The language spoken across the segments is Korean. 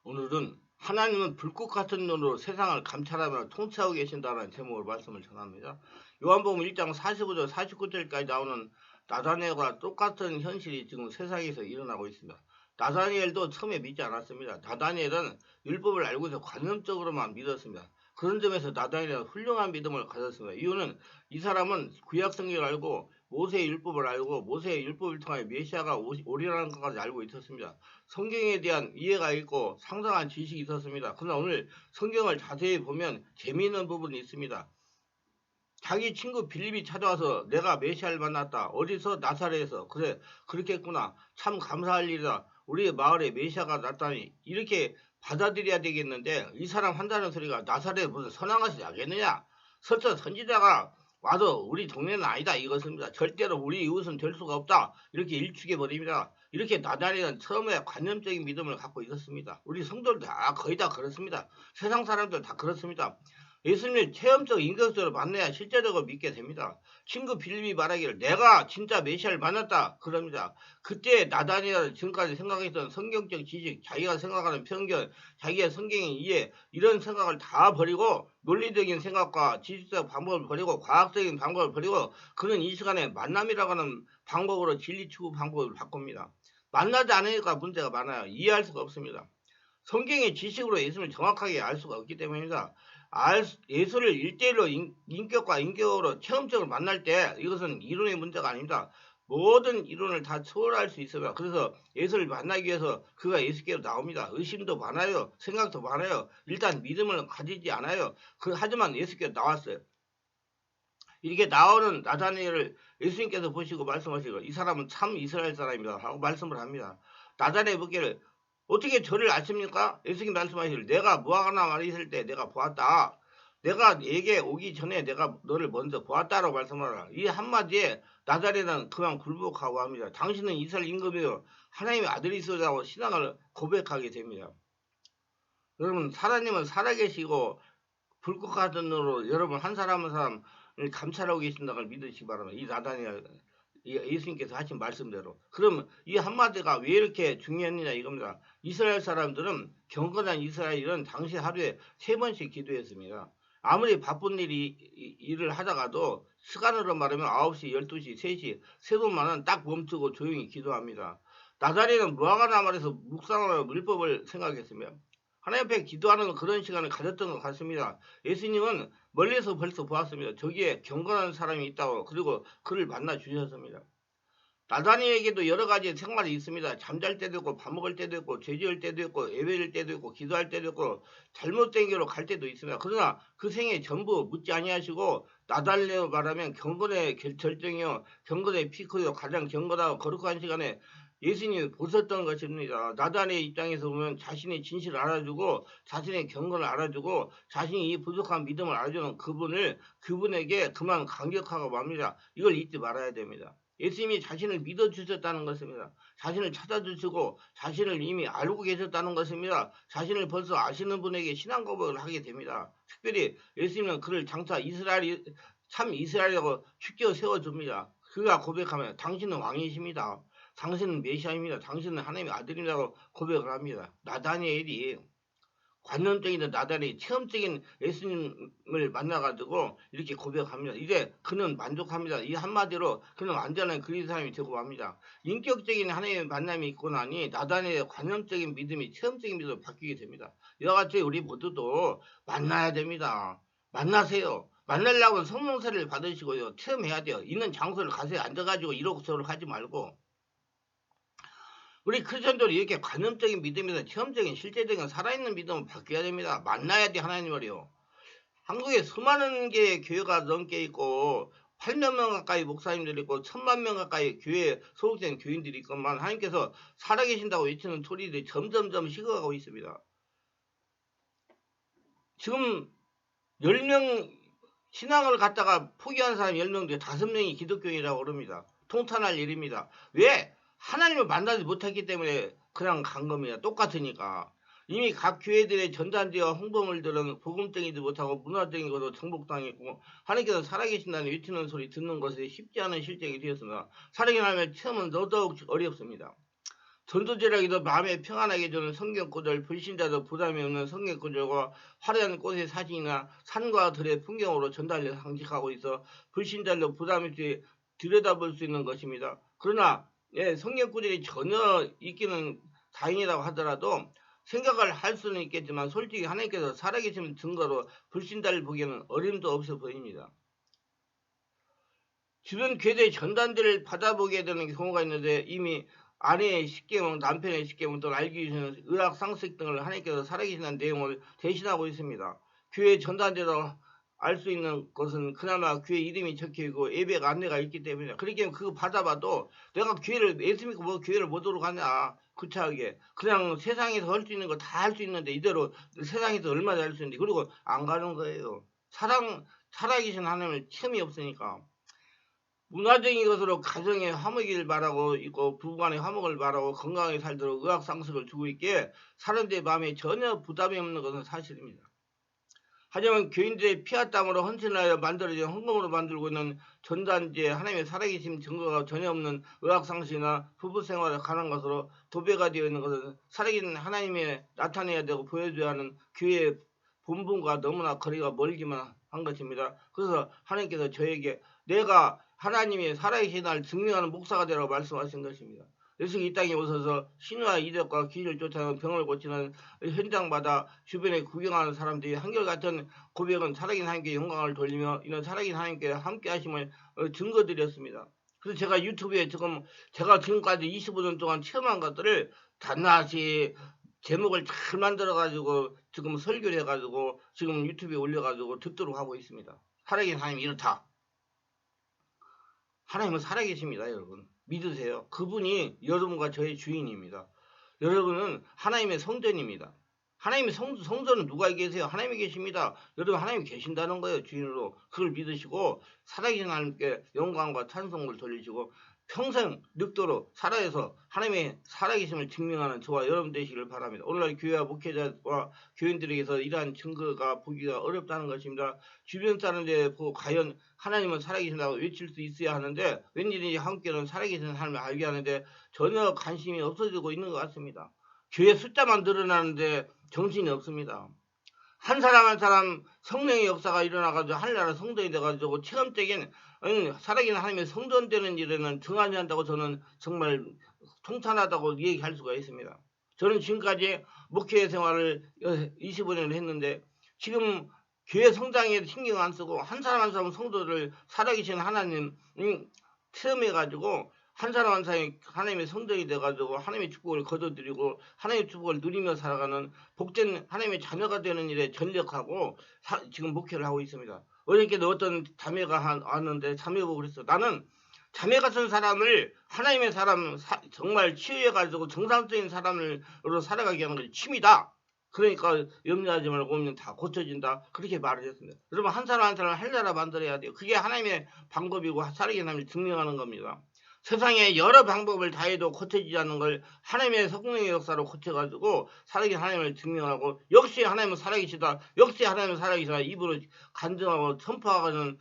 오늘은 하나님은 불꽃 같은 눈으로 세상을 감찰하며 통치하고 계신다는 제목으로 말씀을 전합니다. 요한복음 1장 45절 49절까지 나오는 나다니엘과 똑같은 현실이 지금 세상에서 일어나고 있습니다. 나다니엘도 처음에 믿지 않았습니다. 나다니엘은 율법을 알고서 관념적으로만 믿었습니다. 그런 점에서 나다니엘은 훌륭한 믿음을 가졌습니다. 이유는 이 사람은 구약 성경을 알고 모세의 율법을 알고 모세의 율법을 통하여 메시아가 오리라는 것까지 알고 있었습니다. 성경에 대한 이해가 있고 상당한 지식이 있었습니다. 그러나 오늘 성경을 자세히 보면 재미있는 부분이 있습니다. 자기 친구 빌립이 찾아와서 내가 메시아를 만났다. 어디서? 나사렛에서. 그래, 그렇겠구나. 참 감사할 일이다. 우리 마을에 메시아가 났다니. 이렇게 받아들여야 되겠는데 이 사람 한다는 소리가 나사렛에 무슨 선왕같이 나겠느냐? 설사 선지자가 와도 우리 동네는 아니다 이것입니다. 절대로 우리 이웃은 될 수가 없다. 이렇게 일축해버립니다. 이렇게 나다니엘은 처음에 관념적인 믿음을 갖고 있었습니다. 우리 성도들 다 거의 다 그렇습니다. 세상 사람들 다 그렇습니다. 예수님을 체험적 인격적으로 만나야 실제적으로 믿게 됩니다. 친구 빌립이 말하기를 내가 진짜 메시아를 만났다 그럽니다. 그때 나다니엘은 지금까지 생각했던 성경적 지식, 자기가 생각하는 편견, 자기의 성경의 이해 이런 생각을 다 버리고 논리적인 생각과 지식적 방법을 버리고 과학적인 방법을 버리고 그는 이 시간에 만남이라고 하는 방법으로 진리 추구 방법을 바꿉니다. 만나지 않으니까 문제가 많아요. 이해할 수가 없습니다. 성경의 지식으로 예수를 정확하게 알 수가 없기 때문입니다. 예수를 1대1로 인격과 인격으로 체험적으로 만날 때 이것은 이론의 문제가 아닙니다. 모든 이론을 다 초월할 수 있어요. 그래서 예수를 만나기 위해서 그가 예수께로 나옵니다. 의심도 많아요. 생각도 많아요. 일단 믿음을 가지지 않아요. 하지만 예수께로 나왔어요. 이렇게 나오는 나다니엘을 예수님께서 보시고 말씀하시고 이 사람은 참 이스라엘 사람이다 하고 말씀을 합니다. 나다니엘 묻기를 어떻게 저를 아십니까? 예수님 말씀하시길 내가 무화과나무 아래 있을 때 내가 보았다. 내가 내게 오기 전에 내가 너를 먼저 보았다라고 말씀하라. 이 한마디에 나다니엘은 그만 굴복하고 합니다. 당신은 이스라엘 임금이요 하나님의 아들이시라고 신앙을 고백하게 됩니다. 여러분 하나님은 살아계시고 불꽃 같은 눈으로 여러분 한 사람 한 사람을 감찰하고 계신다는 걸 믿으시기 바랍니다. 이 나다니엘 예수님께서 하신 말씀대로. 그러면 이 한마디가 왜 이렇게 중요했느냐 이겁니다. 이스라엘 사람들은 경건한 이스라엘은 당시 하루에 3번씩 기도했습니다. 아무리 바쁜 일을 하다가도 시간으로 말하면 9시, 12시, 3시, 3번만은 딱 멈추고 조용히 기도합니다. 나다리는 무화과나무 아래서 묵상하며 율법을 생각했으며 하나님 앞에 기도하는 그런 시간을 가졌던 것 같습니다. 예수님은 멀리서 벌써 보았습니다. 저기에 경건한 사람이 있다고 그리고 그를 만나 주셨습니다. 나다니엘에게도 여러 가지 생활이 있습니다. 잠잘 때도 있고 밥 먹을 때도 있고 죄 지을 때도 있고 예배일 때도 있고 기도할 때도 있고 잘못된 길로 갈 때도 있습니다. 그러나 그 생애 전부 묻지 아니하시고 나다니엘로 말하면 경건의 절정이요 경건의 피크요 가장 경건하고 거룩한 시간에 예수님이 보셨던 것입니다. 나다니엘 입장에서 보면 자신의 진실을 알아주고 자신의 경건을 알아주고 자신이 이 부족한 믿음을 알아주는 그분에게 그만 감격하고 맙니다. 이걸 잊지 말아야 됩니다. 예수님이 자신을 믿어주셨다는 것입니다. 자신을 찾아주시고 자신을 이미 알고 계셨다는 것입니다. 자신을 벌써 아시는 분에게 신앙 고백을 하게 됩니다. 특별히 예수님은 그를 장차 참 이스라엘이라고 축겨 세워줍니다. 그가 고백하면 당신은 왕이십니다. 당신은 메시아입니다. 당신은 하나님의 아들이라고 고백을 합니다. 나다니엘이 관념적인 나다니엘이 체험적인 예수님을 만나가지고 이렇게 고백합니다. 이제 그는 만족합니다. 이 한마디로 그는 완전한 그리스도 사람이 되고 맙니다. 인격적인 하나님의 만남이 있고 나니 나다니엘의 관념적인 믿음이 체험적인 믿음으로 바뀌게 됩니다. 이와 같이 우리 모두도 만나야 됩니다. 만나세요. 만나려고 성령세를 받으시고요. 체험해야 돼요. 있는 장소를 가세요. 앉아가지고 이러고저러고 하지 말고 우리 크리스천들이 이렇게 관념적인 믿음에서 체험적인 실제적인 살아있는 믿음을 바뀌어야 됩니다. 만나야 돼 하나님을요. 한국에 수많은 개의 교회가 넘게 있고 8만 명 가까이 목사님들이 있고 1000만 명 가까이 교회에 소속된 교인들이 있건만 하나님께서 살아계신다고 외치는 소리들이 점점점 식어가고 있습니다. 지금 10명 신앙을 갖다가 포기한 사람이 10명 중에 5명이 기독교인이라고 그럽니다. 통탄할 일입니다. 왜? 하나님을 만나지 못했기 때문에 그냥 간 겁니다. 똑같으니까. 이미 각 교회들의 전단지와 홍보물들은 복음쟁이도 못하고 문화적인 것도 정복당했고 하나님께서 살아계신다는 외치는 소리 듣는 것이 쉽지 않은 실정이 되었습니다. 살아계신다는 체험은 더더욱 어렵습니다. 전도제라기도 마음에 평안하게 주는 성경구절, 불신자도 부담이 없는 성경구절과 화려한 꽃의 사진이나 산과 들의 풍경으로 전달해 상식하고 있어 불신자도 부담없이 들여다볼 수 있는 것입니다. 그러나 성경구절이 전혀 있기는 다행이라고 하더라도 생각을 할 수는 있겠지만 솔직히 하나님께서 살아계신 증거로 불신자를 보기에는 어림도 없어 보입니다. 주변 교회의 전단지를 받아보게 되는 경우가 있는데 이미 아내의 십계명, 남편의 십계명 또는 알기 위해서는 의학상식 등을 하나님께서 살아계시는 내용을 대신하고 있습니다. 교회 전단지로 알 수 있는 것은 그나마 교회 이름이 적혀있고 예배가 안내가 있기 때문에 그러기에 그거 받아봐도 내가 교회를 예수 믿고 뭐 교회를 못 오러 가냐 구차하게 그냥 세상에서 할 수 있는 거 다 할 수 있는데 이대로 세상에서 얼마나 할 수 있는데 그리고 안 가는 거예요. 살아계신 하나님을 체험이 없으니까. 문화적인 것으로 가정의 화목을 바라고 있고 부부간의 화목을 바라고 건강하게 살도록 의학상식을 두고 있기에 사람들의 마음에 전혀 부담이 없는 것은 사실입니다. 하지만 교인들의 피와 땀으로 헌신하여 만들어진 헌금으로 만들고 있는 전단지에 하나님의 살아계심 증거가 전혀 없는 의학상식이나 부부생활에 관한 것으로 도배가 되어 있는 것은 살아계신 하나님의 나타내야 되고 보여줘야 하는 교회의 본분과 너무나 거리가 멀기만 한 것입니다. 그래서 하나님께서 저에게 내가 하나님의 살아계신 날 증명하는 목사가 되라고 말씀하신 것입니다. 예수님이 이 땅에 오셔서 신과 이적과 기를 쫓아내는 병을 고치는 현장마다 주변에 구경하는 사람들이 한결같은 고백은 살아계신 하나님께 영광을 돌리며 이런 살아계신 하나님께 함께 하심을 증거드렸습니다. 그래서 제가 유튜브에 제가 지금까지 25년 동안 체험한 것들을 단나시 제목을 잘 만들어가지고 지금 설교를 해가지고 지금 유튜브에 올려가지고 듣도록 하고 있습니다. 살아계신 하나님이 이렇다. 하나님은 살아계십니다. 여러분 믿으세요. 그분이 여러분과 저의 주인입니다. 여러분은 하나님의 성전입니다. 하나님의 성전은 누가 계세요? 하나님이 계십니다. 여러분 하나님이 계신다는 거예요. 주인으로 그걸 믿으시고 살아계신 하나님께 영광과 찬송을 돌리시고 평생 늙도록 살아서 하나님의 살아계심을 증명하는 저와 여러분 되시기를 바랍니다. 오늘날 교회와 목회자와 교인들에게서 이러한 증거가 보기가 어렵다는 것입니다. 주변 사람들에 보고 과연 하나님은 살아계신다고 외칠 수 있어야 하는데 왠지 한국교회는 살아계신 하나님을 알게 하는데 전혀 관심이 없어지고 있는 것 같습니다. 교회 숫자만 늘어나는데 정신이 없습니다. 한 사람 한 사람 성령의 역사가 일어나가지고 하늘나라 성전이 돼가지고 체험적인 살아계신 하나님의 성전되는 일에는 등한히 한다고 저는 정말 통탄하다고 얘기할 수가 있습니다. 저는 지금까지 목회 생활을 25년을 했는데 지금 교회 성장에 신경 안 쓰고 한 사람 한 사람 성도를 살아계신 하나님 체험해가지고 한 사람 한 사람이 하나님의 성전이 돼가지고 하나님의 축복을 거둬들이고 하나님의 축복을 누리며 살아가는 복된 하나님의 자녀가 되는 일에 전력하고 지금 목회를 하고 있습니다. 어저께도 어떤 자매가 왔는데 자매보고 그랬어. 나는 자매 같은 사람을 하나님의 사람 정말 치유해가지고 정상적인 사람으로 살아가게 하는 것이 취미다. 그러니까 염려하지 말고 오면 다 고쳐진다. 그렇게 말을 했습니다. 여러분 한 사람 한 사람 할 나라 만들어야 돼요. 그게 하나님의 방법이고 살아계신 하나님을 증명하는 겁니다. 세상에 여러 방법을 다해도 고쳐지지 않는 걸 하나님의 성령의 역사로 고쳐가지고 살아계신 하나님을 증명하고 역시 하나님은 살아계시다. 역시 하나님은 살아계시다. 입으로 간증하고 선포하는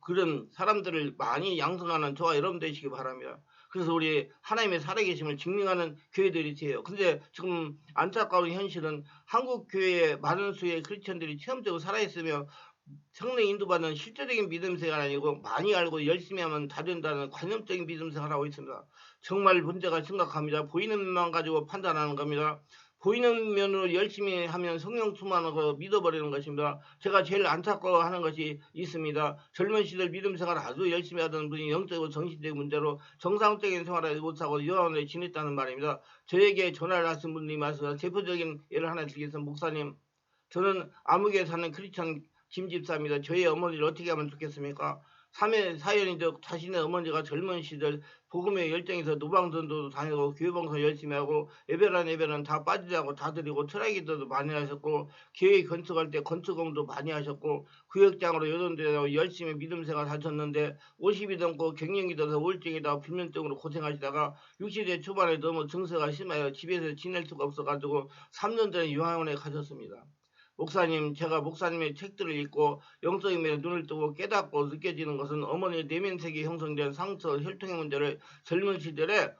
그런 사람들을 많이 양성하는 저와 여러분 되시기 바랍니다. 그래서 우리 하나님의 살아계심을 증명하는 교회들이 돼요. 근데 지금 안타까운 현실은 한국 교회의 많은 수의 크리스천들이 체험적으로 살아있으며 성령 인도받는 실제적인 믿음 생활 아니고 많이 알고 열심히 하면 다 된다는 관념적인 믿음 생활을 하고 있습니다. 정말 문제가 심각합니다. 보이는 면만 가지고 판단하는 겁니다. 보이는 면으로 열심히 하면 성령 충만하고 믿어버리는 것입니다. 제가 제일 안타까워하는 것이 있습니다. 젊은 시절 믿음 생활을 아주 열심히 하던 분이 영적이고 정신적인 문제로 정상적인 생활을 못하고 요한에 지냈다는 말입니다. 저에게 전화를 하신 분들이 많습니다. 대표적인 예를 하나 드리겠습니다. 목사님, 저는 암흑에 사는 크리스천 김집사입니다. 저희 어머니를 어떻게 하면 좋겠습니까? 사연이죠. 자신의 어머니가 젊은 시절 복음의 열정에서 노방전도도 다니고 교회봉사 열심히 하고 예배란 다 빠지지 않고 다 드리고 철학기도도 많이 하셨고 교회 건축할 때 건축공도 많이 하셨고 구역장으로 요동되고 열심히 믿음 생활 하셨는데 50이 넘고 갱년기 들어서 우울증이다 불면증으로 고생하시다가 60대 초반에 너무 증세가 심하여 집에서 지낼 수가 없어가지고 3년 전에 요양원에 가셨습니다. 목사님, 제가 목사님의 책들을 읽고 영적인 면에 눈을 뜨고 깨닫고 느껴지는 것은 어머니의 내면세계에 형성된 상처, 혈통의 문제를 젊은 시절에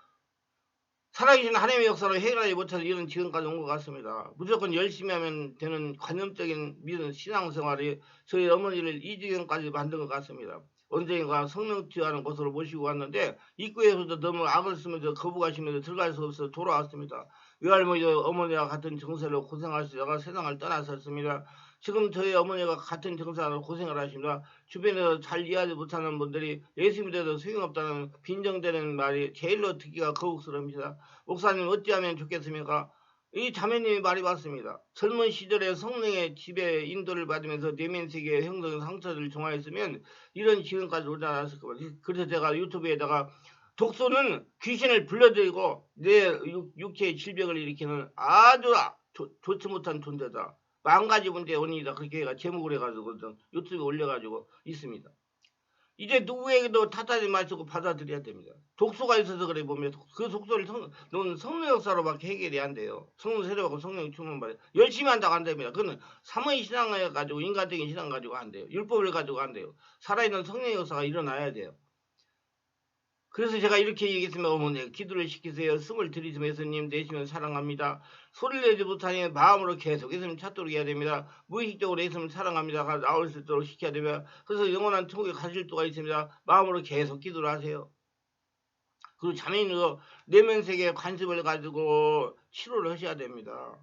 살아계신 하나님의 역사로 해결하지 못해서 이런 지금까지 온 것 같습니다. 무조건 열심히 하면 되는 관념적인 믿음 신앙생활이 저희 어머니를 이 지경까지 만든 것 같습니다. 언젠가 성령투하는 곳으로 모시고 왔는데 입구에서도 너무 악을 쓰면서 거부가시면서 들어갈 수 없어서 돌아왔습니다. 외할머니 어머니와 같은 정세로 고생하시다가 세상을 떠나셨습니다. 지금 저희 어머니가 같은 정사로 고생을 하십니다. 주변에서 잘 이해하지 못하는 분들이 예수 믿어도 소용없다는 빈정되는 말이 제일로 듣기가 거북스럽습니다. 목사님 어찌하면 좋겠습니까? 이 자매님이 말이 맞습니다. 젊은 시절에 성령의 지배 인도를 받으면서 내면세계의 형성의 상처를 정화했으면 이런 지금까지 오지 않았을 겁니다. 그래서 제가 유튜브에다가 독소는 귀신을 불러들이고 내 육체의 질병을 일으키는 아주 좋지 못한 존재다. 망가지 문제의 원인이다. 그렇게 제목을 해가지고 유튜브에 올려가지고 있습니다. 이제 누구에게도 탓하지 마시고 받아들여야 됩니다. 독소가 있어서 그래 보면 그 독소를 성령 역사로밖에 해결이 안 돼요. 성령 세례받고 성령 충만받아 열심히 한다고 안 됩니다. 그건 사모의 신앙을 가지고 인간적인 신앙 가지고 안 돼요. 율법을 가지고 안 돼요. 살아있는 성령 역사가 일어나야 돼요. 그래서 제가 이렇게 얘기했으면 어머니 기도를 시키세요. 숨을 들이시면 예수님 내시면 사랑합니다. 소리를 내지 못하니 마음으로 계속 예수님 찾도록 해야 됩니다. 무의식적으로 예수님 사랑합니다가 나올 수 있도록 시켜야 됩니다. 그래서 영원한 천국에 가실 수가 있습니다. 마음으로 계속 기도를 하세요. 그리고 자매님도 내면세계에 관심을 가지고 치료를 하셔야 됩니다.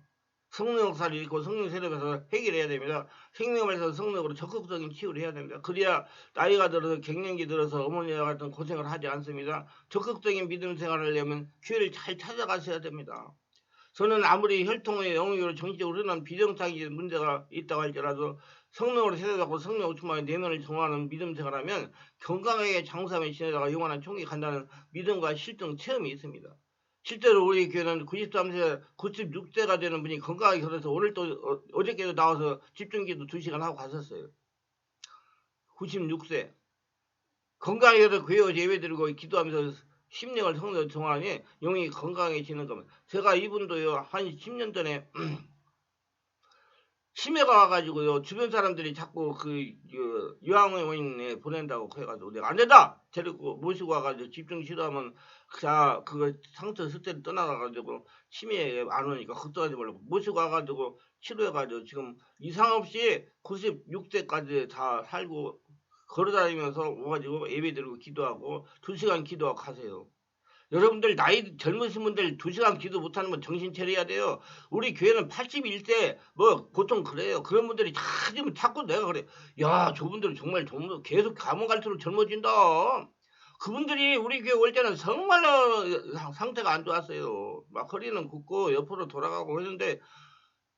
성령 역사를 읽고 성령 세례에서 해결해야 됩니다. 생명에서 성령으로 적극적인 치유를 해야 됩니다. 그래야 나이가 들어서 갱년기 들어서 어머니와 같은 고생을 하지 않습니다. 적극적인 믿음 생활을 하려면 교회를 잘 찾아가셔야 됩니다. 저는 아무리 혈통의 영역으로 정치적으로 흐르는 비정상적인 문제가 있다고 할지라도 성령으로 세례받고 성령 충만의 내면을 정화하는 믿음 생활하면 건강하게 장수하며 지내다가 영원한 천국에 간다는 믿음과 실증 체험이 있습니다. 실제로 우리 교회는 93세, 96세가 되는 분이 건강하게 걸어서 오늘 또 어저께도 나와서 집중기도 2시간 하고 갔었어요. 96세. 건강하게 걸어서 교회 예배드리고 기도하면서 심령을 성령으로 정하니 영이 건강해지는 겁니다. 제가 이분도요, 한 10년 전에 치매가 와가지고요, 주변 사람들이 자꾸 요양원에 보낸다고 해가지고 내가 안 된다! 데리고 모시고 와가지고 집중 치료하면 그거 상처 스트레스 떠나가가지고 치매에 안 오니까 걱정하지 말고 모시고 와가지고 치료해가지고 지금 이상 없이 96세까지 다 살고 걸어다니면서 와가지고 예배드리고 기도하고 2시간 기도하고 가세요. 여러분들 나이 젊으신 분들 2시간 기도 못하는 분 정신 차려야 돼요. 우리 교회는 81세 뭐 보통 그래요. 그런 분들이 다 지금 자꾸 내가 그래. 야 저분들은 정말 계속 가면 갈수록 젊어진다. 그분들이 우리 교회 올 때는 정말로 상태가 안 좋았어요. 막 허리는 굽고 옆으로 돌아가고 했는데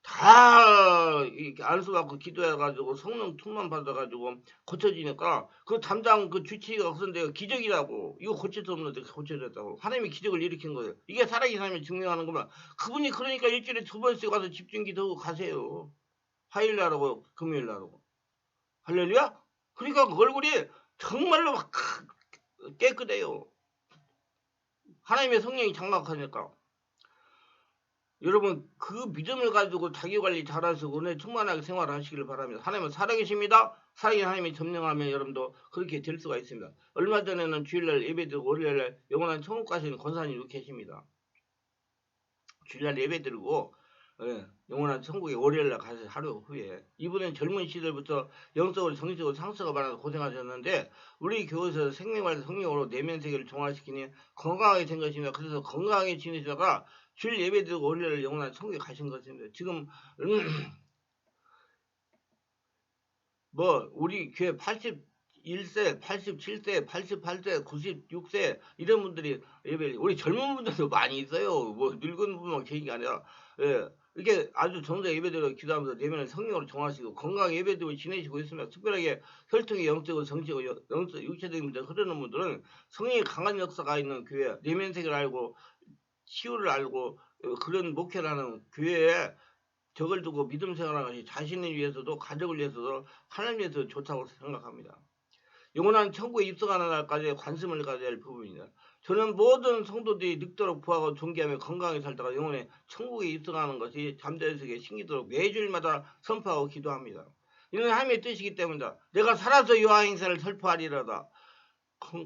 다 안수받고 기도해가지고 성령 충만 받아가지고 고쳐지니까 그 담당 그 주치의가 없었는데 기적이라고 이거 고칠 수 없는데 고쳐졌다고 하나님이 기적을 일으킨 거예요. 이게 살아계신 하나님이 증명하는 거면 그분이 그러니까 일주일에 2번씩 가서 집중기도 가세요. 화요일날하고 금요일날하고 할렐루야. 그러니까 그 얼굴이 정말로 막 깨끗해요. 하나님의 성령이 장막하니까. 여러분 그 믿음을 가지고 자기관리 잘하시고 은혜 충만하게 생활하시기를 바랍니다. 하나님은 살아계십니다. 살아계신 하나님이 점령하면 여러분도 그렇게 될 수가 있습니다. 얼마 전에는 주일날 예배드리고 월요일날 영원한 천국 가시는 권사님도 계십니다. 주일날 예배드리고 영원한 천국에 월요일날 가서 하루 후에 이분은 젊은 시절부터 영적으로 정신적으로 상처가 많아서 고생하셨는데 우리 교회에서 생명을 성령으로 내면세계를 정화시키니 건강하게 된 것입니다. 그래서 건강하게 지내시다가 주일 예배드리고 월요일 영원한 천국에 가신 것입니다. 지금 뭐 우리 교회 81세, 87세, 88세, 96세 이런 분들이 예배 우리 젊은 분들도 많이 있어요. 뭐 늙은 분만 계신 게 아니라 이렇게 아주 정작 예배드리고 기도하면서 내면을 성령으로 정하시고 건강하게 예배드리고 지내시고 있습니다. 특별하게 혈통이 영적으로 정치고 영적 육체적인 문제 흐르는 분들은 성령이 강한 역사가 있는 교회 내면세계를 알고 치유를 알고 그런 목회를 하는 교회에 적을 두고 믿음 생활하는 것이 자신을 위해서도 가족을 위해서도 하나님 위해서 좋다고 생각합니다. 영원한 천국에 입성하는 날까지 관심을 가져야 할 부분입니다. 저는 모든 성도들이 늙도록 부하고 존귀하며 건강하게 살다가 영원히 천국에 입성하는 것이 잠자는 세계에 신기도록 매주일마다 선포하고 기도합니다. 이는 하나님의 뜻이기 때문이다. 내가 살아서 요한 행사를 선포하리로다.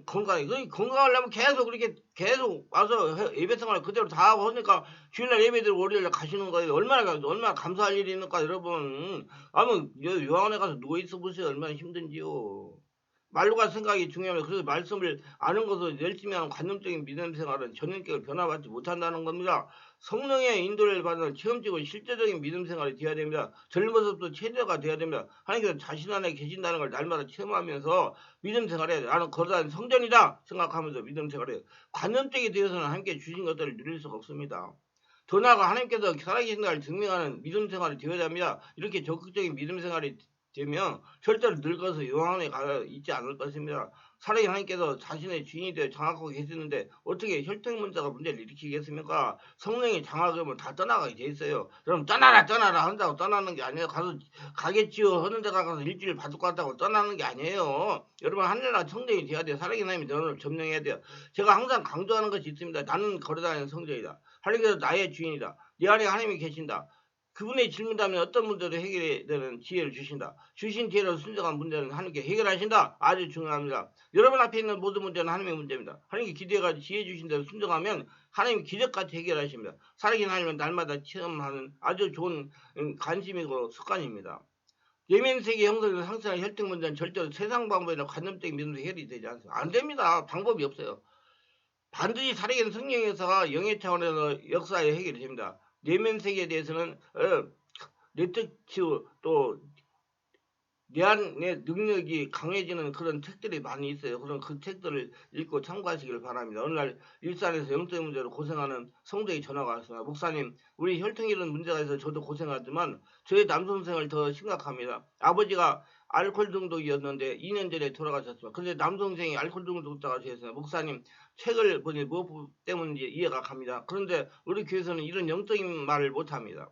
건강해. 건강하려면 계속 그렇게 계속 와서 예배 생활을 그대로 다 하고 하니까 주일날 예배들 월요일날 가시는 거예요. 얼마나 감사할 일이 있는가 여러분. 아무 요양원에 가서 누워 있어 보세요. 얼마나 힘든지요. 말로가 생각이 중요하면 그래서 말씀을 아는 것을 열심히 하는 관념적인 믿음 생활은 전인격을 변화받지 못한다는 겁니다. 성령의 인도를 받는 체험적이고 실제적인 믿음 생활이 되어야 됩니다. 젊어서부터 체제가 되어야 됩니다. 하나님께서 자신 안에 계신다는 걸 날마다 체험하면서 믿음 생활에 나는 거룩한 성전이다 생각하면서 믿음 생활에 관념적이 되어서는 하나님께 주신 것들을 누릴 수가 없습니다. 더 나아가 하나님께서 살아계신 걸 증명하는 믿음 생활이 되어야 합니다. 이렇게 적극적인 믿음 생활이 되면 절대로 늙어서 요양원에 가 있지 않을 것입니다. 살아계신 하나님께서 자신의 주인이 되어 장악하고 계시는데 어떻게 혈통 문제가 문제를 일으키겠습니까? 성령이 장악하면 다 떠나가게 돼 있어요. 그럼 떠나라 한다고 떠나는 게 아니에요. 가겠지요. 하는 데 가서 일주일 받을 것 같다고 떠나는 게 아니에요. 여러분 하늘나라 성전이 돼야 돼요. 살아계신 하나님이 너를 점령해야 돼요. 제가 항상 강조하는 것이 있습니다. 나는 걸어다니는 성전이다. 하나님께서 나의 주인이다. 내 안에 하나님이 계신다. 그분의 질문하면 어떤 문제도 해결되는 지혜를 주신다. 주신 지혜로 순정한 문제는 하나님께 해결하신다. 아주 중요합니다. 여러분 앞에 있는 모든 문제는 하나님의 문제입니다. 하나님께 기대가 지혜 주신 대로 순정하면 하나님 기적같이 해결하십니다. 살아계신 하나님은 날마다 체험하는 아주 좋은 관심이고 습관입니다. 내면세계 형성에서 상승한 혈통 문제는 절대로 세상 방법이나 관념적인 믿음으로 해결이 되지 않습니다. 안 됩니다. 방법이 없어요. 반드시 살아계신 성령에서 영의 차원에서 역사에 해결이 됩니다. 내면세계에 대해서는 네트치 또 내 안의 능력이 강해지는 그런 책들이 많이 있어요. 그런 그 책들을 읽고 참고하시길 바랍니다. 어느 날 일산에서 영적인 문제로 고생하는 성도의 전화가 왔습니다. 목사님, 우리 혈통이 이런 문제가 있어서 저도 고생하지만 저희 남동생을 더 심각합니다. 아버지가 알코올 중독이었는데 2년 전에 돌아가셨습니다. 그런데 남동생이 알코올 중독자가 되었습니다. 목사님, 책을 보니 무엇 때문인지 이해가 갑니다. 그런데 우리 교회에서는 이런 영적인 말을 못합니다.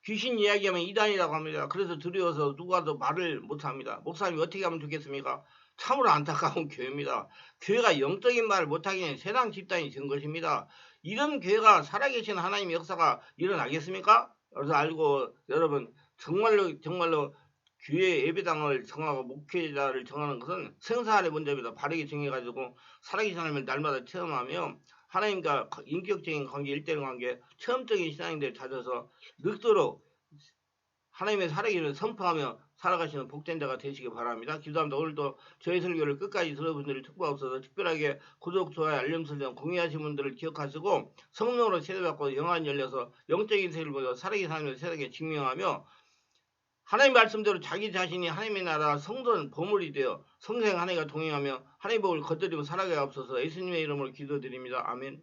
귀신 이야기하면 이단이라고 합니다. 그래서 두려워서 누가도 말을 못합니다. 목사님이 어떻게 하면 좋겠습니까? 참으로 안타까운 교회입니다. 교회가 영적인 말을 못하기는 세상 집단이 된 것입니다. 이런 교회가 살아계신 하나님의 역사가 일어나겠습니까? 그래서 알고 여러분 정말로 교회 예배당을 정하고 목회자를 정하는 것은 생사의 문제입니다. 바르게 정해가지고 살아계신 하나님을 날마다 체험하며 하나님과 인격적인 관계, 일대일 관계, 체험적인 신앙인들 찾아서 늙도록 하나님의 살아계심을 선포하며 살아가시는 복된 자가 되시기 바랍니다. 기도합니다. 오늘도 저희 설교를 끝까지 들어본 분들이 특별없어서 특별하게 구독, 좋아요, 알림 설정, 공유하신 분들을 기억하시고 성령으로 세례받고 영안이 열려서 영적인 세계를 보여 살아계신 하나님의 세상에 증명하며 하나님 말씀대로 자기 자신이 하나님의 나라 성전 보물이 되어 성생 하나님과 동행하며 하나님의 복을 거두리며 살아가게 없어서 예수님의 이름으로 기도드립니다. 아멘.